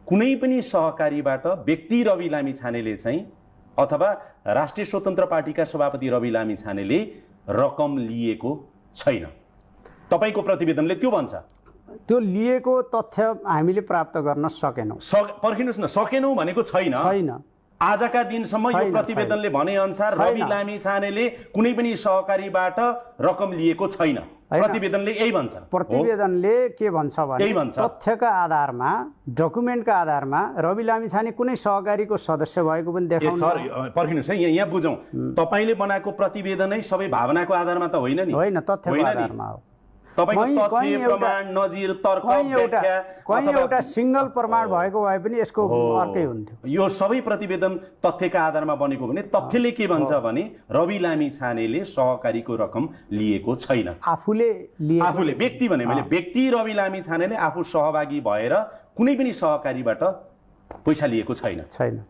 कुनै पनि सहकारीबाट व्यक्ति रवि लामिछानेले चाहिँ अथवा राष्ट्रिय स्वतन्त्र पार्टीका सभापति रवि लामिछानेले रकम लिएको छैन। तपाईको प्रतिवेदनले त्यो भन्छ। त्यो लिएको तथ्य हामीले प्राप्त गर्न सकेनौं। पर्खिनुस् न, सकेनौं भनेको छैन। आजका दिनसम्म यो प्रतिवेदनले भने अनुसार रवि लामिछानेले कुनै पनि सहकारीबाट रकम लिएको छैन। प्रतिवेदनले यही भन्छ। प्रतिवेदनले के भन्छ भने तथ्यका आधारमा, डकुमेन्टका आधारमा रवि लामिछाने कुनै सहकारीको सदस्य भएको पनि देखाउनु। सर पर्खिनुस् है, यहाँ बुझौं। तपाईले बनाएको प्रतिवेदनै सबै भावनाको आधारमा त होइन नि। होइन, तथ्यको आधारमा हो। तपाईको तथ्य, प्रमाण, नजिर, तर्क, व्याख्या कहीं एउटा सिंगल प्रमाण भएको भए पनि यसको अर्कै हुन्थ्यो। यो सबै प्रतिवेदन तथ्यका आधारमा बनेको भने तथ्यले के भन्छ भने रवि लामिछानेले सहकारीको रकम लिएको छैन। आफूले व्यक्ति भने मैले व्यक्ति रवि लामिछानेले आफू सहभागी भएर कुनै पनि सहकारीबाट पैसा लिएको छैन।